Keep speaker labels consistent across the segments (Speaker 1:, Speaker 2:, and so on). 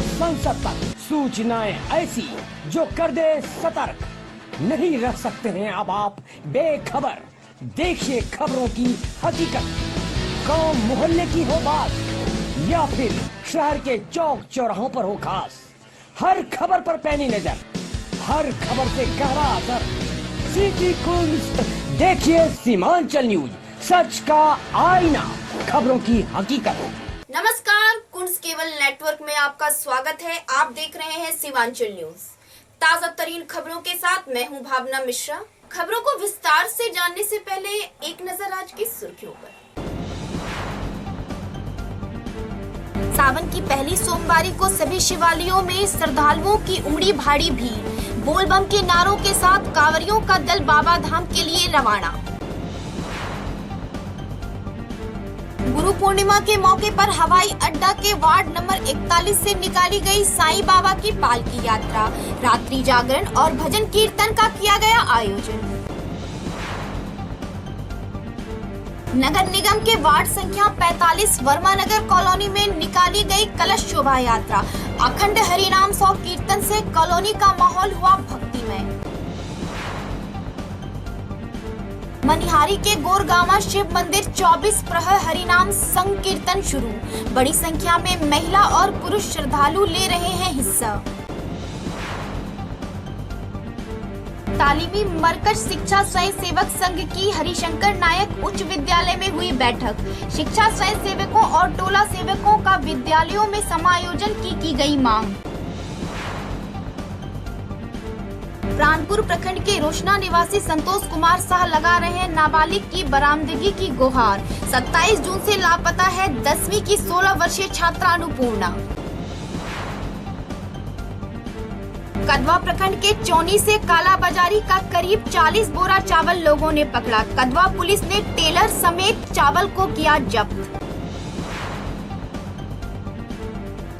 Speaker 1: संसद तक सूचनाएं ऐसी जो कर दे सतर्क। नहीं रह सकते हैं अब आप बेखबर। देखिए खबरों की हकीकत। गांव मोहल्ले की हो बात या फिर शहर के चौक चौराहों पर हो खास, हर खबर पर पैनी नजर, हर खबर से गहरा असर। सिटी कुंज देखिए सीमांचल न्यूज, सच का आईना, खबरों की हकीकत।
Speaker 2: नमस्कार, कुंज केबल नेटवर्क में आपका स्वागत है। आप देख रहे हैं सीमांचल न्यूज। ताजा तरीन खबरों के साथ मैं हूं भावना मिश्रा। खबरों को विस्तार से जानने से पहले एक नजर आज की सुर्खियों पर। सावन की पहली सोमवारी को सभी शिवालयों में श्रद्धालुओं की उमड़ी भारी भीड़। बोलबम के नारों के साथ कांवरियों का दल बाबा धाम के लिए रवाना। गुरु पूर्णिमा के मौके पर हवाई अड्डा के वार्ड नंबर 41 से निकाली गई साईं बाबा की पालकी यात्रा। रात्रि जागरण और भजन कीर्तन का किया गया आयोजन। नगर निगम के वार्ड संख्या 45 वर्मा नगर कॉलोनी में निकाली गई कलश शोभा यात्रा। अखंड हरिनाम सौ कीर्तन से कॉलोनी का माहौल हुआ भक्तिमय। मनिहारी के गोरगांवा शिव मंदिर 24 प्रहर हरिनाम संकीर्तन शुरू। बड़ी संख्या में महिला और पुरुष श्रद्धालु ले रहे हैं हिस्सा। तालीमी मरकज शिक्षा स्वयं सेवक संघ की हरिशंकर नायक उच्च विद्यालय में हुई बैठक। शिक्षा स्वयं सेवकों और टोला सेवकों का विद्यालयों में समायोजन की गई मांग। प्राणपुर प्रखंड के रोशना निवासी संतोष कुमार शाह लगा रहे हैं नाबालिग की बरामदगी की गुहार। 27 जून से लापता है 10वीं की 16 वर्षीय छात्रा अनुपूर्णा। कदवा प्रखंड के चौनी से कालाबाजारी का करीब 40 बोरा चावल लोगों ने पकड़ा। कदवा पुलिस ने टेलर समेत चावल को किया जब्त।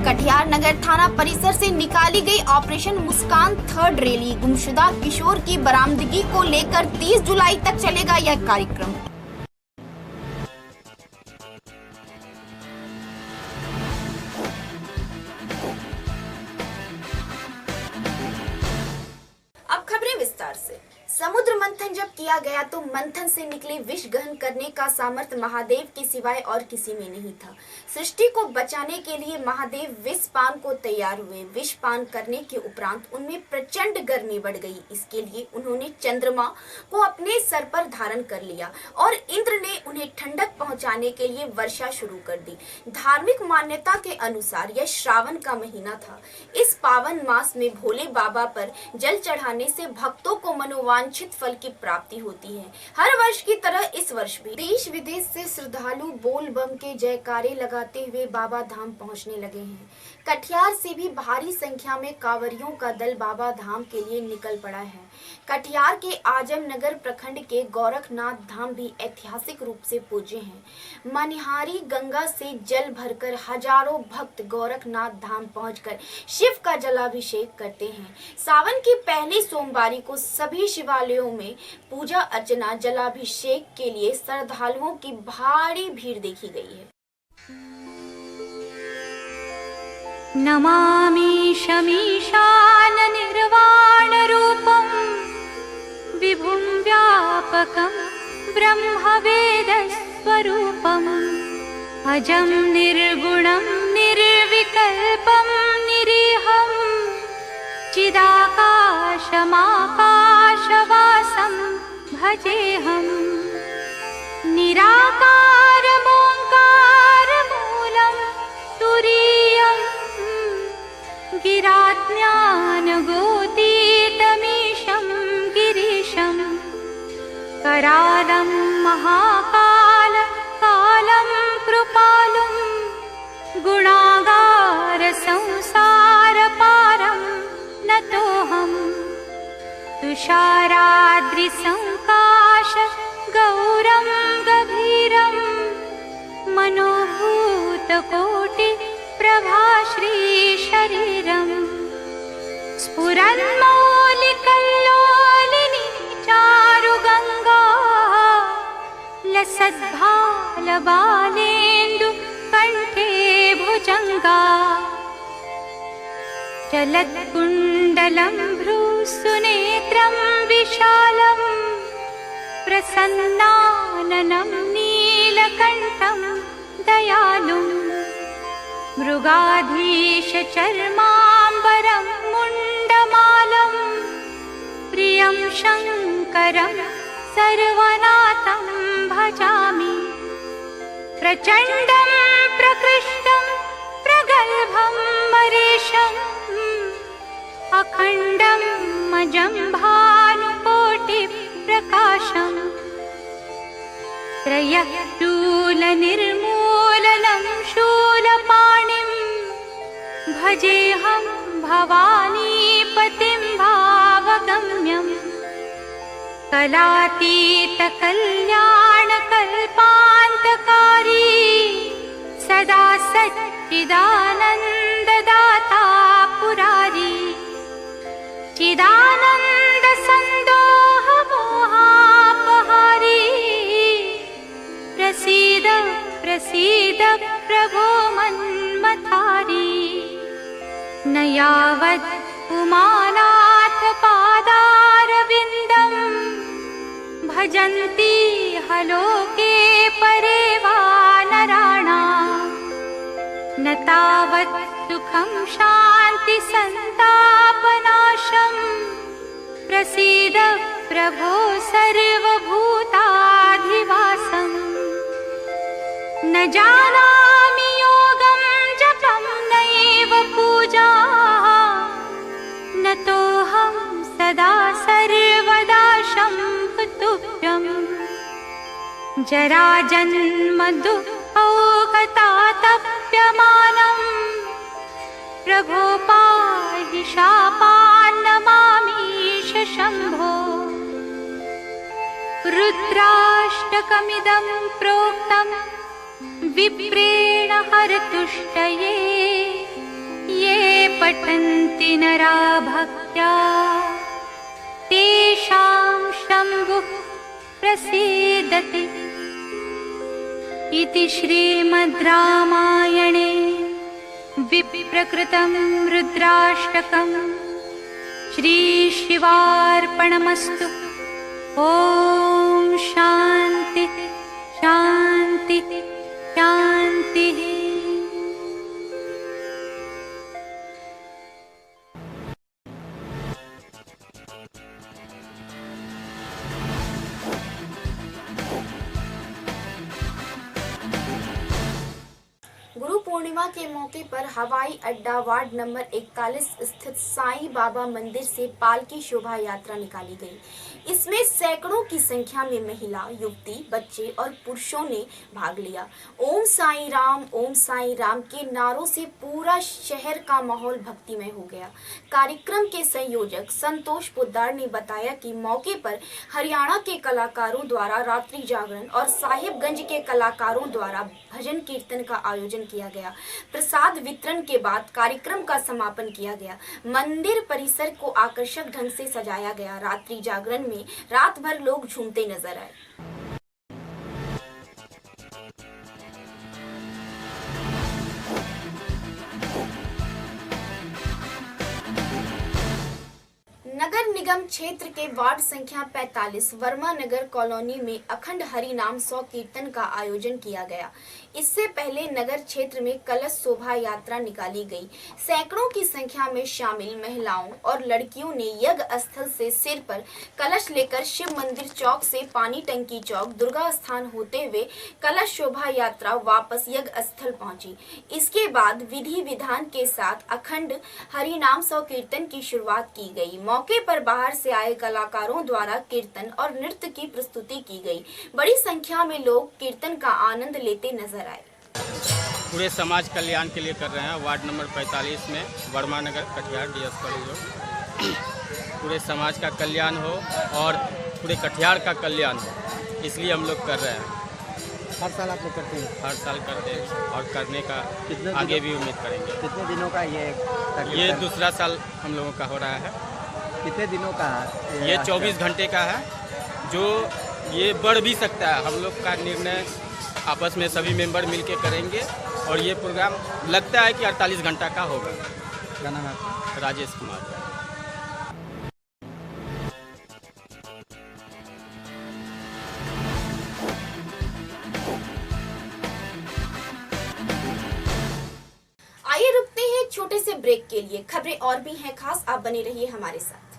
Speaker 2: कटिहार नगर थाना परिसर से निकाली गई ऑपरेशन मुस्कान थर्ड रैली। गुमशुदा किशोर की बरामदगी को लेकर 30 जुलाई तक चलेगा यह कार्यक्रम। अब खबरें विस्तार से। समुद्र मंथन जब किया गया तो मंथन से निकले विष ग्रहण करने का सामर्थ्य महादेव के सिवाय और किसी में नहीं था। सृष्टि को बचाने के लिए महादेव विष पान को तैयार हुए। विष पान करने के उपरांत उनमें प्रचंड गर्मी बढ़ गई। इसके लिए उन्होंने चंद्रमा को अपने सर पर धारण कर लिया और इंद्र ने उन्हें ठंडक पहुंचाने के लिए वर्षा शुरू कर दी। धार्मिक मान्यता के अनुसार यह श्रावण का महीना था। इस पावन मास में भोले बाबा पर जल चढ़ाने से भक्तों को मनोवांछित फल की प्राप्ति होती है। हर वर्ष की तरह इस वर्ष भी देश विदेश से श्रद्धालु बोल बम के जयकारे लगाते हुए बाबा धाम पहुंचने लगे हैं। कटिहार से भी भारी संख्या में कांवरियों का दल बाबा धाम के लिए निकल पड़ा है। कटिहार के आजमनगर प्रखंड के गोरखनाथ धाम भी ऐतिहासिक रूप से पूज्य हैं। मनिहारी गंगा से जल भरकर हजारों भक्त गोरखनाथ धाम पहुंचकर शिव का जलाभिषेक करते हैं। सावन की पहली सोमवारी को सभी शिवालयों में पूजा अर्चना जलाभिषेक के लिए श्रद्धालुओं की भारी भीड़ देखी गई है।
Speaker 3: नमामि शमीशान निर्वाण रूपं विभुं व्यापकं ब्रह्मवेद स्वरूपम् अजं निर्गुणं निर्विकल्पं निरीहं चिदाकाशमाकाशवासं भजेऽहं निराकारमोङ्कारमूलं तुरीयं गिराज्ञानगोतीतमीशं गिरीशं करालं महाकाल कालं कृपालुं गुणागार संसारपारं नतोऽहं तुषाराद्रिसंकाश गौरं गभीरं मनोभूतकोटि प्रभाश्री शरीरम् स्फुरन्मौलिकल्लोलिनी चारुगङ्गा लसद्भालबालेन्दु कण्ठे भुजङ्गा चलत्कुण्डलं भ्रूसुनेत्रं विशालं प्रसन्नाननं नीलकण्ठं दयालुं मृगाधीशचर्माम्बरं मुण्डमालं प्रियं शङ्करं सर्वनाथं भजामि प्रचण्डं प्रकृष्टं प्रगल्भं मरीशम् अखण्डं मजं भानुकोटिप्रकाशम् त्रयशूलनिर्मूलनं शूलपाणिं भजेऽहं भवानीपतिं भावगम्यम् कलातीतकल्याणकल्पान्तकारी सदा सच्चिदानन्ददाता पुरारी चिदानन्दसन्दोहमोहापहारी प्रसीद प्रसीद प्रभो मन्मथारी न यावत् उमानाथ पादारविन्दं भजन्ति हलोके परे वा नराणाम् न तावत् सुखं शान्ति सन्तापनाशं प्रसीद प्रभो सर्वभूताधिवासम् न जानामि योगं जपं नैव पूजा न तोऽहं सदा सर्वदा शम्भुतुभ्यं जराजन्म दुःखौघतातप्यमानं प्रभो पाहि शापान्नमामीश शम्भो रुद्राष्टकमिदं प्रोक्तं विप्रेण हरतुष्टये ये पठन्ति नरा भक्त्या तेषां शम्भुः प्रसीदति इति श्रीमद् रामायणे विप्रकृतं रुद्राष्टकं श्रीशिवार्पणमस्तु। ॐ शान्ति शान्ति शान्तिः।
Speaker 2: गुरु पूर्णिमा के मौके पर हवाई अड्डा वार्ड नंबर 41 स्थित साईं बाबा मंदिर से पालकी शोभा यात्रा निकाली गई। इसमें सैकड़ों की संख्या में महिला, युवती, बच्चे और पुरुषों ने भाग लिया। ओम साईं राम के नारों से पूरा शहर का माहौल भक्तिमय हो गया। कार्यक्रम के संयोजक संतोष पोद्दार ने बताया कि मौके पर हरियाणा के कलाकारों द्वारा रात्रि जागरण और साहिबगंज के कलाकारों द्वारा भजन कीर्तन का आयोजन किया गया। प्रसाद वितरण के बाद कार्यक्रम का समापन किया गया। मंदिर परिसर को आकर्षक ढंग से सजाया गया। रात्रि जागरण में रात भर लोग झूमते नजर आए। नगर निगम क्षेत्र के वार्ड संख्या 45 वर्मा नगर कॉलोनी में अखंड हरि नाम 100 कीर्तन का आयोजन किया गया। इससे पहले नगर क्षेत्र में कलश शोभा यात्रा निकाली गई। सैकड़ों की संख्या में शामिल महिलाओं और लड़कियों ने यज्ञ स्थल से सिर पर कलश लेकर शिव मंदिर चौक से पानी टंकी चौक दुर्गा स्थान होते हुए कलश शोभा यात्रा वापस यज्ञ स्थल पहुंची। इसके बाद विधि विधान के साथ अखंड हरि नाम 100 कीर्तन की शुरुआत की गई। मौके पर बाहर से आए कलाकारों द्वारा कीर्तन और नृत्य की प्रस्तुति की गई। बड़ी संख्या में लोग कीर्तन का आनंद लेते नजर आए।
Speaker 4: पूरे समाज कल्याण के लिए कर रहे हैं। वार्ड नंबर 45 में वर्मा नगर कटिहार डीएस कॉलेज हो, पूरे समाज का कल्याण हो और पूरे कटिहार का कल्याण हो, इसलिए हम लोग कर रहे हैं।
Speaker 5: हर साल आप लोग करते हैं?
Speaker 4: हर साल करते हैं और करने का आगे भी उम्मीद करेंगे।
Speaker 5: कितने दिनों का
Speaker 4: ये दूसरा साल हम लोगों का हो रहा है।
Speaker 5: कितने दिनों का?
Speaker 4: ये 24 घंटे का है, जो ये बढ़ भी सकता है। हम लोग का निर्णय आपस में सभी मेंबर मिलके करेंगे और ये प्रोग्राम लगता है कि 48 घंटा का होगा।
Speaker 5: क्या नाम है आपका?
Speaker 4: राजेश कुमार।
Speaker 2: आइए रुकते हैं छोटे से ब्रेक के लिए। खबरें और भी हैं खास, आप बने रहिए हमारे साथ।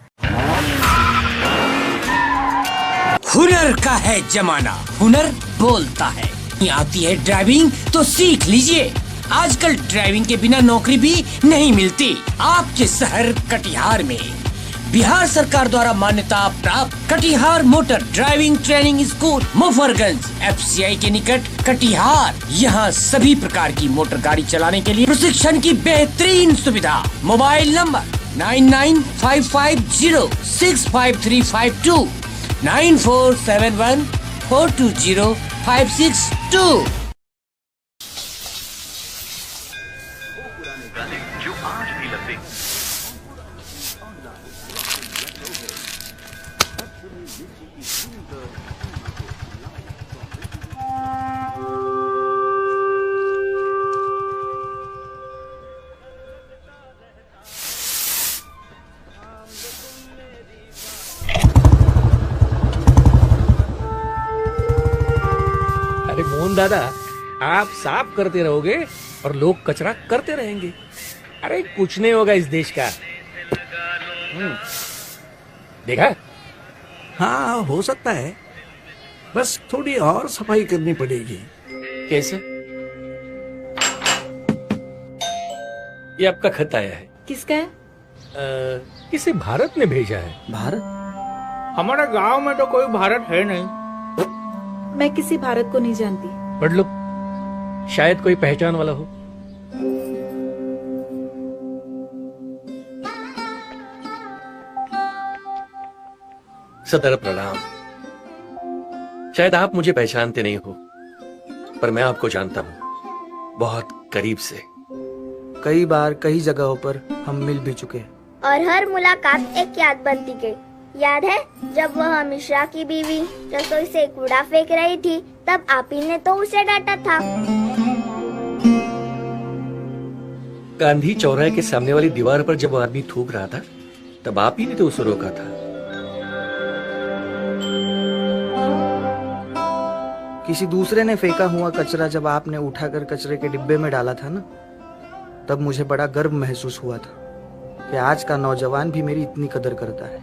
Speaker 1: हुनर का है जमाना, हुनर बोलता है। आती है ड्राइविंग तो सीख लीजिए। आजकल ड्राइविंग के बिना नौकरी भी नहीं मिलती। आपके शहर कटिहार में बिहार सरकार द्वारा मान्यता प्राप्त Katihar motor driving training school Mufarganj FCI के निकट कटिहार। यहाँ सभी प्रकार की मोटर गाड़ी चलाने के लिए प्रशिक्षण की बेहतरीन सुविधा। Mobile number 9955065352 9471420562।
Speaker 6: अरे मोहन दादा, आप साफ करते रहोगे और लोग कचरा करते रहेंगे। अरे कुछ नहीं होगा इस देश का। देखा?
Speaker 7: हाँ, हो सकता है, बस थोड़ी और सफाई करनी पड़ेगी।
Speaker 6: कैसे? ये आपका खत आया है।
Speaker 8: किसका है?
Speaker 6: इसे भारत ने भेजा है।
Speaker 5: भारत?
Speaker 6: हमारे गांव में तो कोई भारत है नहीं।
Speaker 8: मैं किसी भारत को नहीं जानती।
Speaker 6: पढ़ लो, शायद कोई पहचान वाला हो। सदर प्रणाम। शायद आप मुझे पहचानते नहीं हो, पर मैं आपको जानता हूँ बहुत करीब से।
Speaker 5: कई बार कई जगहों पर हम मिल भी चुके हैं।
Speaker 9: और हर मुलाकात एक याद बनती गई। याद है जब वह मिश्रा की बीवी रसोई से कूड़ा फेंक रही थी, तब आप ही ने तो उसे डांटा था।
Speaker 6: गांधी चौराहे के सामने वाली दीवार पर जब वो आदमी थूक रहा था, तब आप ही ने तो उसे रोका था।
Speaker 5: किसी दूसरे ने फेंका हुआ कचरा जब आपने उठाकर कचरे के डिब्बे में डाला था ना, तब मुझे बड़ा गर्व महसूस हुआ था कि आज का नौजवान भी मेरी इतनी कदर करता है।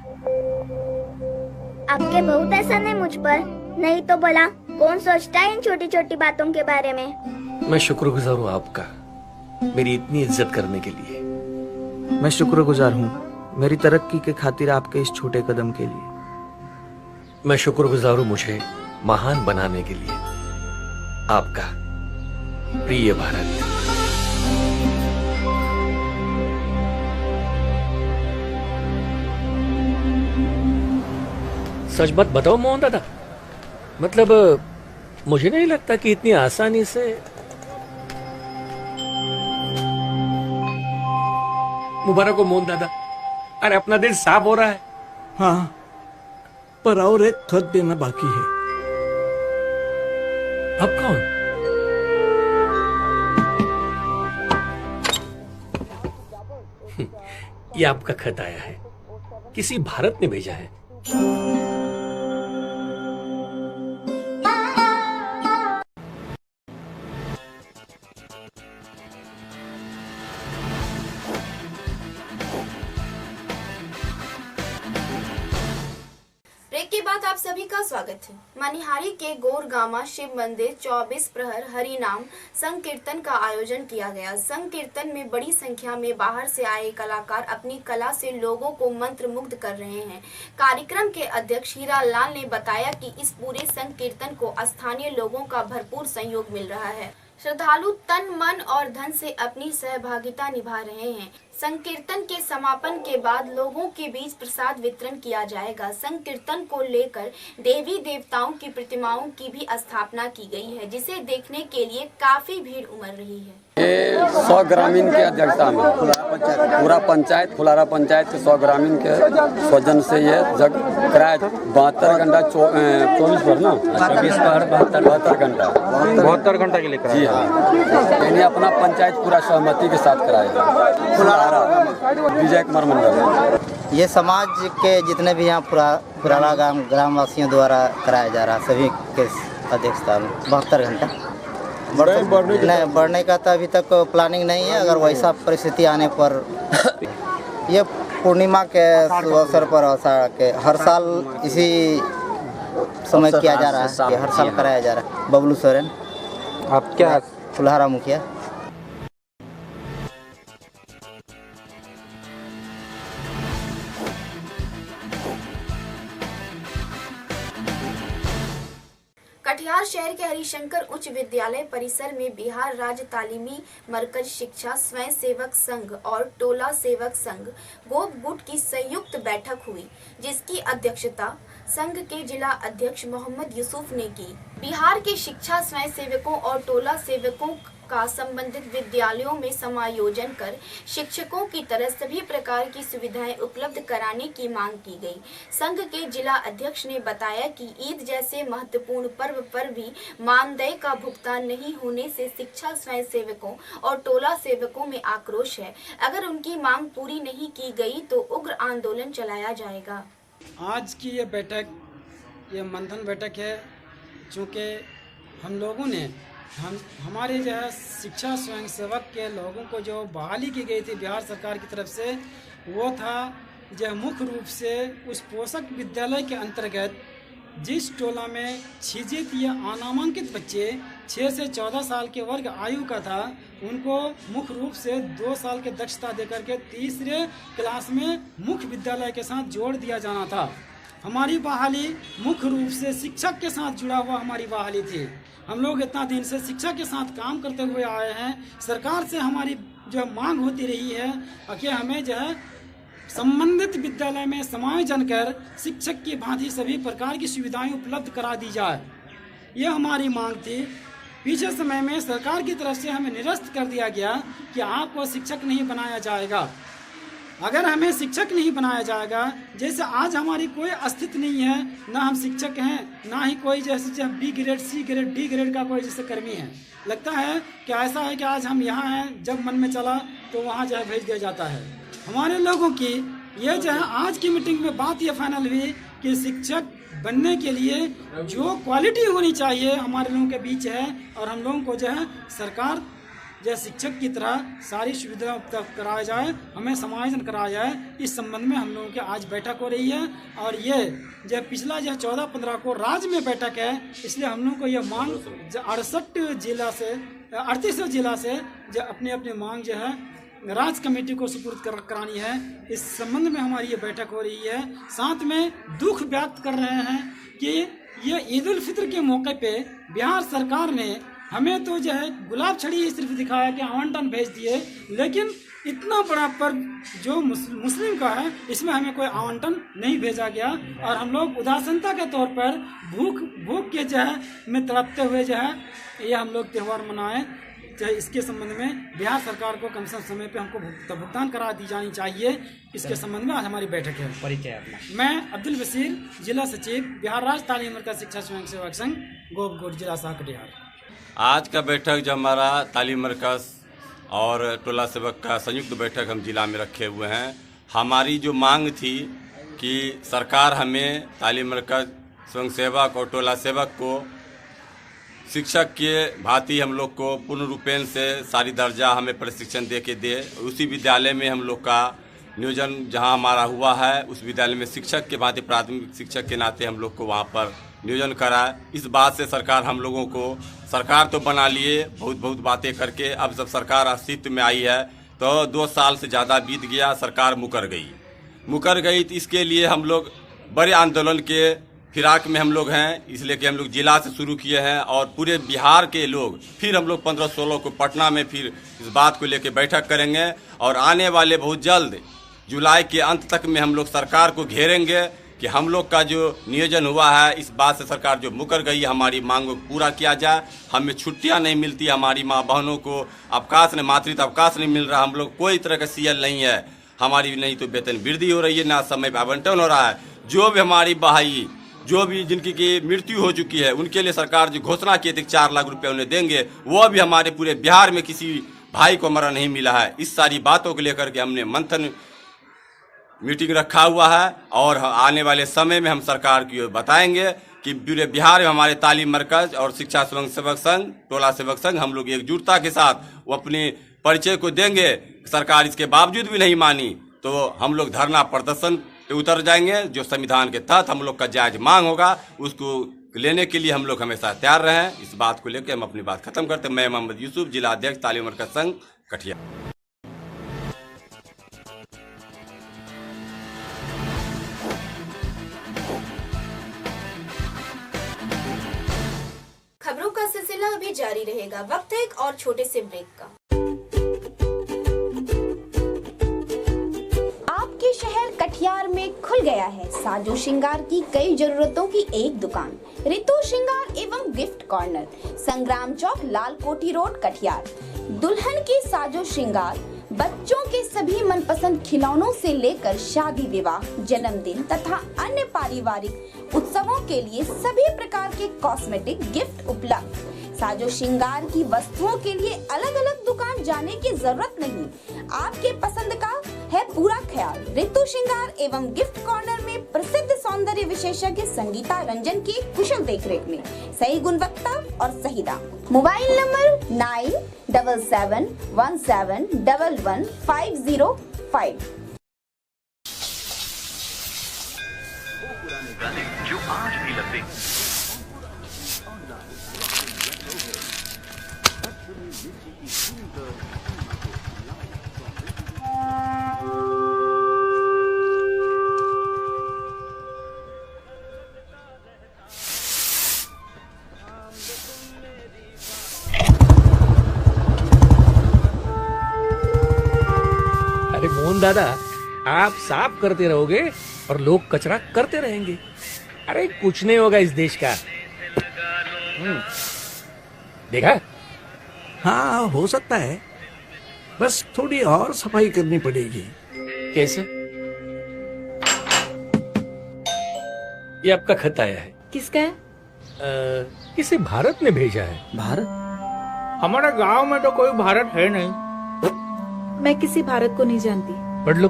Speaker 9: आपके बहुत एहसान है मुझ पर, नहीं तो भला कौन सोचता है इन छोटी छोटी बातों के बारे में।
Speaker 6: मैं शुक्रगुजार हूँ आपका, मेरी इतनी इज्जत करने के लिए।
Speaker 5: मैं शुक्रगुजार हूँ मेरी तरक्की के खातिर आपके इस छोटे कदम के लिए।
Speaker 6: मैं शुक्रगुजार हूँ मुझे महान बनाने के लिए। आपका प्रिय भारत। सच बात बताओ मोहन दादा, मतलब मुझे नहीं लगता कि इतनी आसानी से। मुबारक हो मोहन दादा, अरे अपना दिल साफ हो रहा है।
Speaker 7: हाँ, पर और एक खत देना बाकी है।
Speaker 6: अब कौन? ये आपका खत आया है, किसी भारत ने भेजा है।
Speaker 2: ब्रेक के बाद आप सभी का स्वागत है। मनिहारी के गोरगामा शिव मंदिर 24 प्रहर हरि नाम संकीर्तन का आयोजन किया गया। संकीर्तन में बड़ी संख्या में बाहर से आए कलाकार अपनी कला से लोगों को मंत्र मुग्ध कर रहे हैं। कार्यक्रम के अध्यक्ष हीरा लाल ने बताया कि इस पूरे संकीर्तन को स्थानीय लोगों का भरपूर सहयोग मिल रहा है। श्रद्धालु तन मन और धन से अपनी सहभागिता निभा रहे हैं। संकीर्तन के समापन के बाद लोगों के बीच प्रसाद वितरण किया जाएगा। संकीर्तन को लेकर देवी देवताओं की प्रतिमाओं की भी स्थापना की गई है, जिसे देखने के लिए काफी भीड़ उमड़ रही है।
Speaker 10: 100 ग्रामीण के अध्यक्षता में पूरा पंचायत फुलारा पंचायत के 100 ग्रामीण के स्वजन से ये जग कराया 72 घंटा 24 पर ना 24 पर 72 घंटा के लिए कराया। जी हाँ, यानी अपना पंचायत पूरा सहमति के साथ कराया। कुल्हारा विजय कुमार मंडल।
Speaker 11: ये समाज के जितने भी यहाँ पुराना ग्रामवासियों द्वारा कराया जा रहा सभी के अध्यक्षता में 72 घंटा बढ़ने का तो अभी तक प्लानिंग नहीं है। अगर वैसा परिस्थिति आने पर ये पूर्णिमा के अवसर पर हर साल इसी समय किया जा रहा है, हर साल कराया जा रहा है। बबलू सोरेन।
Speaker 5: आप क्या
Speaker 11: कुल्हारा मुखिया।
Speaker 2: कटिहार शहर के हरिशंकर उच्च विद्यालय परिसर में बिहार राज्य तालीमी मरकज शिक्षा स्वयं सेवक संघ और टोला सेवक संघ गोप गुट की संयुक्त बैठक हुई, जिसकी अध्यक्षता संघ के जिला अध्यक्ष मोहम्मद यूसुफ ने की। बिहार के शिक्षा स्वयं सेवकों और टोला सेवकों का संबंधित विद्यालयों में समायोजन कर शिक्षकों की तरह सभी प्रकार की सुविधाएं उपलब्ध कराने की मांग की गई। संघ के जिला अध्यक्ष ने बताया कि ईद जैसे महत्वपूर्ण पर्व पर भी मानदेय का भुगतान नहीं होने से शिक्षा स्वयं सेवकों और टोला सेवकों में आक्रोश है। अगर उनकी मांग पूरी नहीं की गई तो उग्र आंदोलन चलाया जाएगा।
Speaker 12: आज की ये बैठक, ये मंथन बैठक है, चूँकि हम लोगों ने हमारे जो है शिक्षा स्वयंसेवक के लोगों को जो बहाली की गई थी बिहार सरकार की तरफ से, वो था जो मुख्य रूप से उस पोषक विद्यालय के अंतर्गत जिस टोला में छिजित या अनामांकित बच्चे 6 से 14 साल के वर्ग आयु का था, उनको मुख्य रूप से 2 साल के दक्षता देकर के तीसरे क्लास में मुख्य विद्यालय के साथ जोड़ दिया जाना था। हमारी बहाली मुख्य रूप से शिक्षक के साथ जुड़ा हुआ हमारी बहाली थी। हम लोग इतना दिन से शिक्षा के साथ काम करते हुए आए हैं। सरकार से हमारी जो मांग होती रही है कि हमें जो है संबंधित विद्यालय में समायोजन कर शिक्षक की भांति सभी प्रकार की सुविधाएं उपलब्ध करा दी जाए, ये हमारी मांग थी। पीछे समय में सरकार की तरफ से हमें निरस्त कर दिया गया कि आपको शिक्षक नहीं बनाया जाएगा। अगर हमें शिक्षक नहीं बनाया जाएगा, जैसे आज हमारी कोई अस्तित्व नहीं है, ना हम शिक्षक हैं, ना ही कोई जैसे B grade, C grade, D grade का कोई जैसे कर्मी है। लगता है कि ऐसा है कि आज हम यहाँ हैं, जब मन में चला तो वहाँ जो है भेज दिया जाता है। हमारे लोगों की ये जो है आज की मीटिंग में बात ये फाइनल हुई कि शिक्षक बनने के लिए जो क्वालिटी होनी चाहिए हमारे लोगों के बीच है, और हम लोगों को जो है सरकार जो शिक्षक की तरह सारी सुविधा उपलब्ध कराया जाए, हमें समायोजन कराया जाए। इस संबंध में हम लोगों की आज बैठक हो रही है, और ये जो पिछला जो 14-15 को राज्य में बैठक है, इसलिए हम लोगों को ये मांग 38 जिला से जो अपनी मांग जो है राज्य कमेटी को सुपुर्द करानी है। इस संबंध में हमारी ये बैठक हो रही है। साथ में दुख व्यक्त कर रहे हैं कि ये ईद उल फित्र के मौके पे बिहार सरकार ने हमें तो जो है गुलाब छड़ी सिर्फ दिखाया कि आवंटन भेज दिए, लेकिन इतना बड़ा पर्व जो मुस्लिम का है इसमें हमें कोई आवंटन नहीं भेजा गया, और हम लोग उदासीनता के तौर पर भूख के जो है में तड़पते हुए जो है ये हम लोग त्यौहार मनाएं। चाहे इसके संबंध में बिहार सरकार को कम से कम समय पे हमको भुगतान करा दी जानी चाहिए। इसके संबंध में आज हमारी बैठक है। परिचय अपना। मैं अब्दुल बशीर, जिला सचिव, बिहार राज्य तालीम मरकज शिक्षा स्वयं सेवक संघ गोपगुट, जिला शाह कटिहार।
Speaker 13: आज का बैठक जो हमारा तालीम मरकज और टोला सेवक का संयुक्त बैठक हम जिला में रखे हुए हैं, हमारी जो मांग थी कि सरकार हमें तालीम मरकज स्वयं सेवक और टोला सेवक को शिक्षक के भांति हम लोग को पूर्ण रूपेण से सारी दर्जा हमें प्रशिक्षण दे के दे। उसी विद्यालय में हम लोग का नियोजन जहां हमारा हुआ है, उस विद्यालय में शिक्षक के भांति प्राथमिक शिक्षक के नाते हम लोग को वहां पर नियोजन कराए। इस बात से सरकार हम लोगों को, सरकार तो बना लिए बहुत बातें करके, अब जब सरकार अस्तित्व में आई है तो 2 साल से ज़्यादा बीत गया, सरकार मुकर गई। तो इसके लिए हम लोग बड़े आंदोलन के फिराक में हम लोग हैं, इसलिए कि हम लोग जिला से शुरू किए हैं और पूरे बिहार के लोग फिर हम लोग 15-16 को पटना में फिर इस बात को लेकर बैठक करेंगे, और आने वाले बहुत जल्द जुलाई के अंत तक में हम लोग सरकार को घेरेंगे कि हम लोग का जो नियोजन हुआ है, इस बात से सरकार जो मुकर गई, हमारी मांग को पूरा किया जाए। हमें छुट्टियां नहीं मिलती, हमारी माँ बहनों को अवकाश नहीं, मातृत्व अवकाश नहीं मिल रहा, हम लोग कोई तरह का CL नहीं है हमारी, नहीं तो वेतन वृद्धि हो रही है, ना समय पर आवंटन हो रहा है। जो भी हमारी बहाई, जो भी जिनकी की मृत्यु हो चुकी है, उनके लिए सरकार जो घोषणा की थी 4 लाख रुपए उन्हें देंगे, वो भी हमारे पूरे बिहार में किसी भाई को हमारा नहीं मिला है। इस सारी बातों को लेकर के हमने मंथन मीटिंग रखा हुआ है और आने वाले समय में हम सरकार की ओर बताएंगे कि पूरे बिहार में हमारे तालीम मरकज और शिक्षा स्वयं सेवक संघ, टोला सेवक संघ, हम लोग एकजुटता के साथ वो अपने परिचय को देंगे। सरकार इसके बावजूद भी नहीं मानी तो हम लोग धरना प्रदर्शन पे उतर जाएंगे। जो संविधान के तहत हम लोग का जायज मांग होगा उसको लेने के लिए हम लोग हमेशा तैयार रहें। इस बात को लेकर हम अपनी बात खत्म करते हैं। मैं मोहम्मद यूसुफ, जिला अध्यक्ष तालीम मरकज संघ कटिहार।
Speaker 2: खबरों का सिलसिला अभी जारी रहेगा। वक्त है एक और छोटे से ब्रेक का। आपके शहर कटिहार में खुल गया है साजो श्रृंगार की कई जरूरतों की एक दुकान, ऋतु श्रृंगार एवं गिफ्ट कॉर्नर, संग्राम चौक, लाल कोठी रोड, कटिहार। दुल्हन की साजो श्रृंगार, बच्चों के सभी मनपसंद खिलौनों से लेकर शादी विवाह, जन्मदिन तथा अन्य पारिवारिक उत्सवों के लिए सभी प्रकार के कॉस्मेटिक गिफ्ट उपलब्ध। साजो श्रृंगार की वस्तुओं के लिए अलग अलग दुकान जाने की जरूरत नहीं, आपके पसंद का है पूरा ख्याल। ऋतु श्रृंगार एवं गिफ्ट कॉर्नर में प्रसिद्ध सौंदर्य विशेषज्ञ संगीता रंजन की कुशल देखरेख में सही गुणवत्ता और सही दाम। Mobile number 9777111505।
Speaker 6: जो आज भी लगते हैं।
Speaker 7: अरे मोहन दादा, आप साफ करते रहोगे और लोग कचरा करते रहेंगे। अरे कुछ नहीं होगा इस देश का। देखा? हाँ, हो सकता है, बस थोड़ी और सफाई करनी पड़ेगी।
Speaker 6: कैसे? ये आपका खत आया है।
Speaker 8: किसका है?
Speaker 7: इसे भारत ने भेजा है।
Speaker 5: भारत?
Speaker 12: हमारे गांव में तो कोई भारत है नहीं।
Speaker 8: मैं किसी भारत को नहीं जानती।
Speaker 7: पढ़ लो,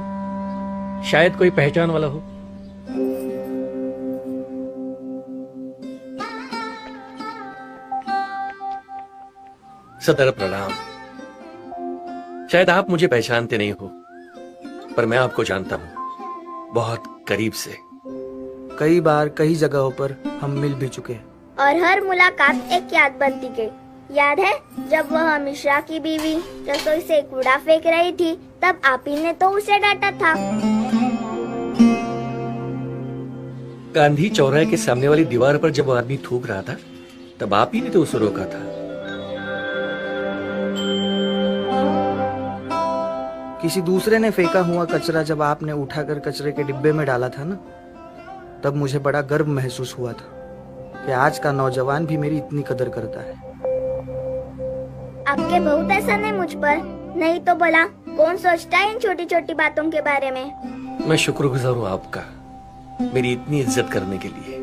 Speaker 7: शायद कोई पहचान वाला हो।
Speaker 6: सदर प्रणाम। शायद आप मुझे पहचानते नहीं हो, पर मैं आपको जानता हूं बहुत करीब से।
Speaker 5: कई बार कई जगहों पर हम मिल भी चुके हैं।
Speaker 9: और हर मुलाकात एक याद बनती गई। याद है जब वह मिश्रा की बीवी रसोई से कूड़ा फेंक रही थी, तब आप ही ने तो उसे डांटा था।
Speaker 6: गांधी चौराहे के सामने वाली दीवार पर जब वो आदमी थूक रहा था, तब आप ही ने तो उसे रोका था।
Speaker 5: किसी दूसरे ने फेंका हुआ कचरा जब आपने उठाकर कचरे के डिब्बे में डाला था ना, तब मुझे बड़ा गर्व महसूस हुआ था कि आज का नौजवान भी मेरी इतनी कदर करता है।
Speaker 9: आपके बहुत एहसान है मुझ पर, नहीं तो भला कौन सोचता है इन छोटी छोटी बातों के बारे में।
Speaker 6: मैं शुक्रगुजार हूँ आपका, मेरी इतनी इज्जत करने के लिए।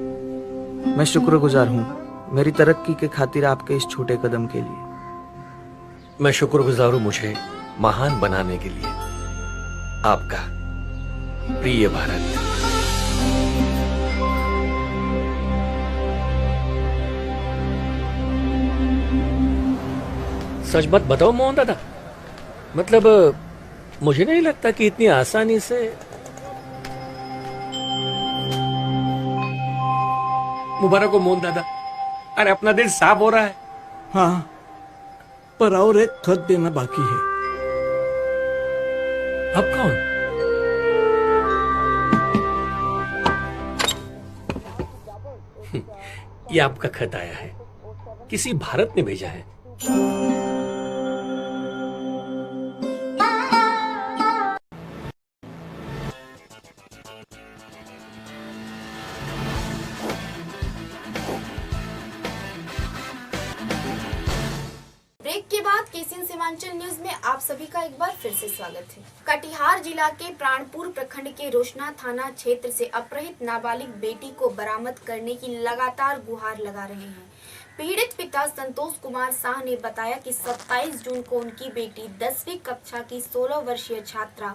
Speaker 5: मैं शुक्रगुजार हूँ मेरी तरक्की के खातिर आपके इस छोटे कदम के लिए।
Speaker 6: मैं शुक्रगुजार हूँ मुझे महान बनाने के लिए। आपका प्रिय भारत।
Speaker 7: सच बात बताओ मोहन दादा, मतलब मुझे नहीं लगता कि इतनी आसानी से। मुबारक हो मोहन दादा, अरे अपना दिल साफ हो रहा है। हाँ, पर और एक खत देना बाकी है।
Speaker 6: अब कौन?
Speaker 7: ये आपका खत आया है, किसी भारत ने भेजा है।
Speaker 2: ब्रेक के बाद केसीएन सीमांचल न्यूज में आप सभी का एक बार फिर से स्वागत है। कटिहार जिला के प्राणपुर प्रखंड के रोशना थाना क्षेत्र से अपहृत नाबालिग बेटी को बरामद करने की लगातार गुहार लगा रहे हैं। पीड़ित पिता संतोष कुमार शाह ने बताया कि 27 जून को उनकी बेटी 10वीं कक्षा की 16 वर्षीय छात्रा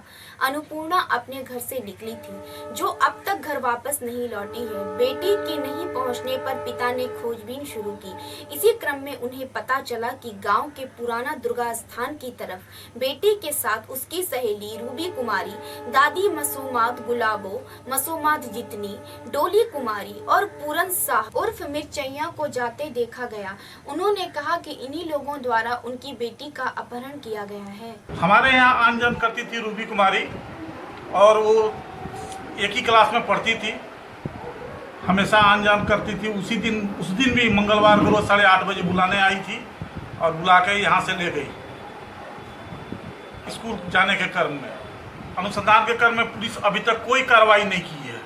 Speaker 2: अनुपूर्णा अपने घर से निकली थी, जो अब तक घर वापस नहीं लौटी है। बेटी के नहीं पहुंचने पर पिता ने खोजबीन शुरू की। इसी क्रम में उन्हें पता चला कि गांव के पुराना दुर्गा स्थान की तरफ बेटी के साथ उसकी सहेली रूबी कुमारी, दादी मसूमात गुलाबो, मसूमात जितनी, डोली कुमारी और पूरन शाह उर्फ मिर्चैया को जाते देखा गया। उन्होंने कहा कि इन्हीं लोगों द्वारा उनकी बेटी का अपहरण किया गया है।
Speaker 14: हमारे यहाँ आन जान करती थी रूबी कुमारी, और वो एक ही क्लास में पढ़ती थी, हमेशा आन जान करती थी। उस दिन भी मंगलवार को 8:30 बजे बुलाने आई थी और बुला के यहाँ से ले गई स्कूल जाने के क्रम में। अनुसंधान के क्रम में पुलिस अभी तक कोई कार्रवाई नहीं की है।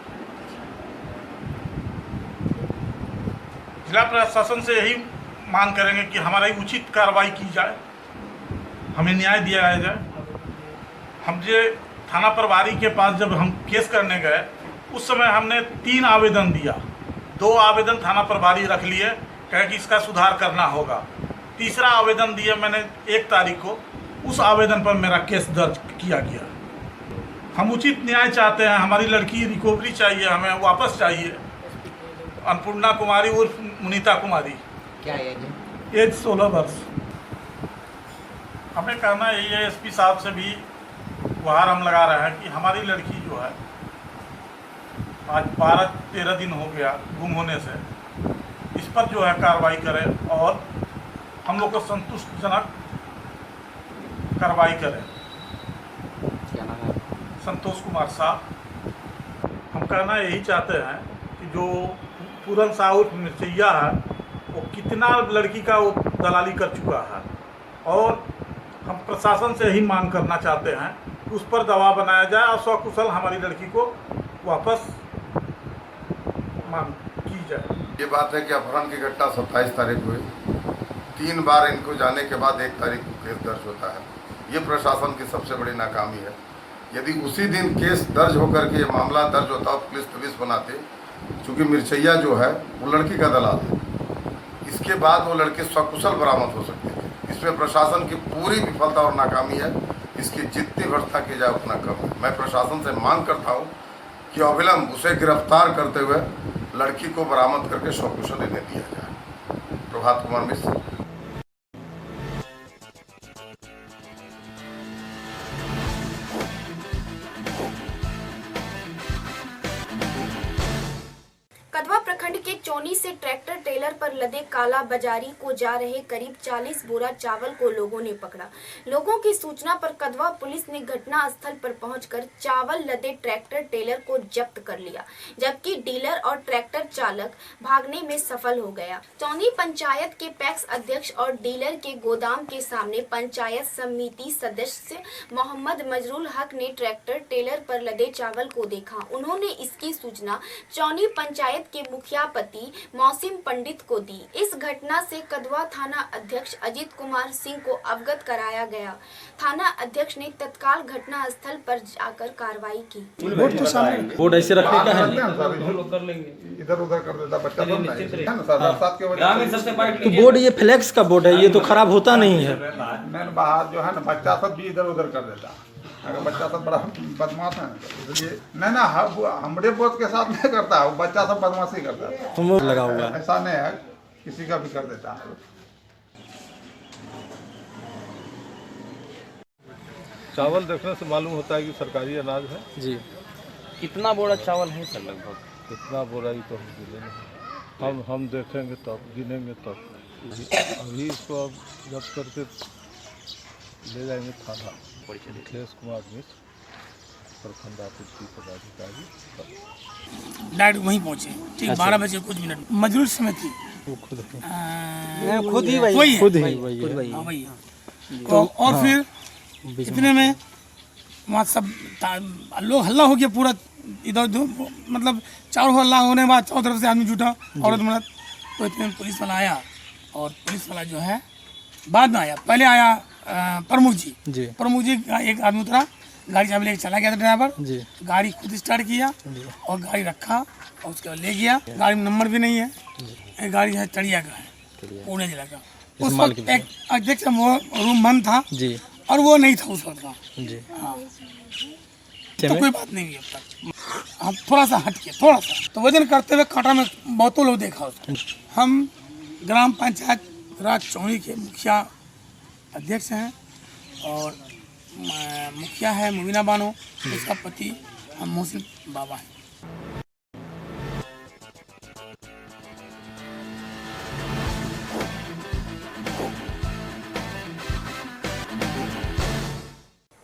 Speaker 14: जिला प्रशासन से यही मांग करेंगे कि हमारी उचित कार्रवाई की जाए, हमें न्याय दिया जाए। हम जो थाना प्रभारी के पास जब हम केस करने गए, उस समय हमने 3 आवेदन दिया। 2 आवेदन थाना प्रभारी रख लिए, कहे कि इसका सुधार करना होगा। तीसरा आवेदन दिया मैंने 1 तारीख को, उस आवेदन पर मेरा केस दर्ज किया गया। हम उचित न्याय चाहते हैं, हमारी लड़की रिकवरी चाहिए, हमें वापस चाहिए। अन्नपूर्णा कुमारी उर्फ मुनीता कुमारी,
Speaker 11: क्या एज है?
Speaker 14: एज 16 वर्ष। हमें कहना यही है, एसपी साहब से भी गुहार हम लगा रहे हैं कि हमारी लड़की जो है आज 12-13 दिन हो गया गुम होने से, इस पर जो है कार्रवाई करें और हम लोग को संतुष्टजनक कार्रवाई करें।
Speaker 11: क्या नाम है?
Speaker 14: संतोष कुमार शाह। हम कहना यही चाहते हैं कि जो पूरन शाह उर्फ मिर्चैया है, वो कितना लड़की का वो दलाली कर चुका है, और हम प्रशासन से यही मांग करना चाहते हैं कि उस पर दबाव बनाया जाए और सकुशल हमारी लड़की को वापस मांग की जाए।
Speaker 15: ये बात है कि अपहरण की घटना 27 तारीख हुई। 3 बार इनको जाने के बाद 1 तारीख को केस दर्ज होता है। ये प्रशासन की सबसे बड़ी नाकामी है। यदि उसी दिन केस दर्ज होकर के ये मामला दर्ज होता और पुलिस बनाते, चूँकि मिर्चैया जो है वो लड़की का दलाल है, इसके बाद वो लड़के सकुशल बरामद हो सकते थे। इसमें प्रशासन की पूरी विफलता और नाकामी है। इसकी जितनी भर्ता की जाए उतना कम है। मैं प्रशासन से मांग करता हूँ कि अविलंब उसे गिरफ्तार करते हुए लड़की को बरामद करके सकुशल इन्हें दिया जाए। प्रभात कुमार मिश्र।
Speaker 2: कदवा प्रखंड के चौनी से ट्रैक्टर ट्रेलर पर लदे काला बाजारी को जा रहे करीब 40 बोरा चावल को लोगों ने पकड़ा। लोगों की सूचना पर कदवा पुलिस ने घटना स्थल पर पहुंचकर चावल लदे ट्रैक्टर ट्रेलर को जब्त कर लिया, जबकि डीलर और ट्रैक्टर चालक भागने में सफल हो गया। चौनी पंचायत के पैक्स अध्यक्ष और डीलर के गोदाम के सामने पंचायत समिति सदस्य मोहम्मद मजरूल हक ने ट्रैक्टर ट्रेलर पर लदे चावल को देखा। उन्होंने इसकी सूचना चौनी पंचायत के मुखिया पति मौसिम पंडित को दी। इस घटना से कदवा थाना अध्यक्ष अजीत कुमार सिंह को अवगत कराया गया। थाना अध्यक्ष ने तत्काल घटना स्थल पर जाकर कार्रवाई की।
Speaker 16: बोर्ड ऐसे रखने का है,
Speaker 15: इधर उधर कर देता बच्चा
Speaker 16: तो बोर्ड ये फ्लेक्स का बोर्ड है, ये तो खराब होता नहीं है।
Speaker 15: मैंने बाहर जो है ना बच्चा सब भी इधर उधर कर देता। अगर बच्चा सब बड़ा बदमाश है तो इसलिए नहीं हमारे बोझ के साथ नहीं करता, वो बच्चा सब बदमाशी करता है।
Speaker 16: तुम लगा हुआ
Speaker 15: ऐसा नहीं है, किसी का भी कर देता है।
Speaker 17: चावल देखने से मालूम होता है कि सरकारी अनाज है
Speaker 16: जी। कितना बोरा चावल है सर लगभग?
Speaker 17: कितना बोरा ही तो हम गिने नहीं, हम देखेंगे तब गिनेंगे तब। अभी इसको अब जब्त करके ले जाएंगे थाना। मिथिलेश कुमार मिश्र, प्रखंड आपूर्ति पदाधिकारी।
Speaker 18: डायरेक्ट वहीं पहुंचे, ठीक 12 बजे कुछ मिनट। मजरूल समय थी
Speaker 17: वो खुद
Speaker 16: खुद ही
Speaker 18: वही। और फिर इतने में वहाँ सब लोग हल्ला हो गया पूरा इधर उधर, मतलब चारों हल्ला होने के बाद चारों तरफ से आदमी जुटा, औरत मर्द। तो इतने में पुलिस वाला आया, और पुलिस वाला जो है बाद में आया। पहले आया प्रमुख जी। एक आदमी उतरा, गाड़ी चाबी लेके चला गया था ड्राइवर। गाड़ी खुद स्टार्ट किया और गाड़ी रखा और उसके बाद ले गया। गाड़ी में नंबर भी नहीं है, गाड़ी है चढ़िया का है।
Speaker 19: के लिए?
Speaker 18: पुणे जिला का। उस
Speaker 19: इस्तेमाल
Speaker 18: वक्त
Speaker 19: के लिए?
Speaker 18: एक अध्यक्ष वो रूम बंद था
Speaker 19: जी
Speaker 18: और वो नहीं था उस वक्त का।
Speaker 19: जी।
Speaker 18: हाँ। तो कोई बात नहीं हुई अब तक। हम थोड़ा सा हटके थोड़ा सा तो वजन करते हुए कांटा में बहुतों लोग देखा उसको। हम ग्राम पंचायत राज चौड़ी के मुखिया अध्यक्ष हैं और मुखिया है मुबीना बानो, उसका पति मोहसिन बाबा है।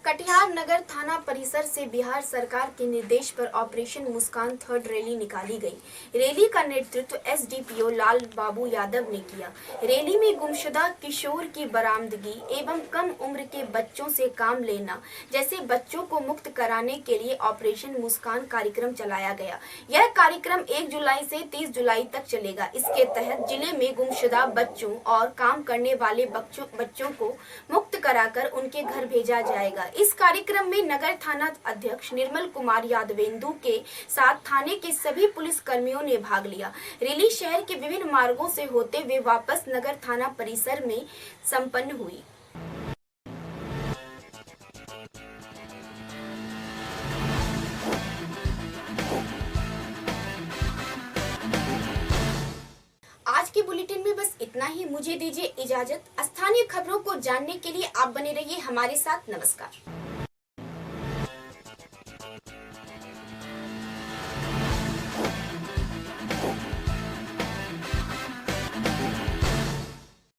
Speaker 2: कटिहार नगर थाना परिसर से बिहार सरकार के निर्देश पर ऑपरेशन मुस्कान थर्ड रैली निकाली गई। रैली का नेतृत्व एसडीपीओ लाल बाबू यादव ने किया। रैली में गुमशुदा किशोर की बरामदगी एवं कम उम्र के बच्चों से काम लेना जैसे बच्चों को मुक्त कराने के लिए ऑपरेशन मुस्कान कार्यक्रम चलाया गया। यह कार्यक्रम 1 जुलाई से 30 जुलाई तक चलेगा। इसके तहत जिले में गुमशुदा बच्चों और काम करने वाले बच्चों को मुक्त कराकर उनके घर भेजा जाएगा। इस कार्यक्रम में नगर थाना अध्यक्ष निर्मल कुमार यादवेंदु के साथ थाने के सभी पुलिस कर्मियों ने भाग लिया। रैली शहर के विभिन्न मार्गों से होते हुए वापस नगर थाना परिसर में संपन्न हुई। आज के बुलेटिन में बस इतना ही। मुझे दीजिए इजाजत। स्थानीय खबरों को जानने के लिए आप बने रहिए हमारे साथ। नमस्कार।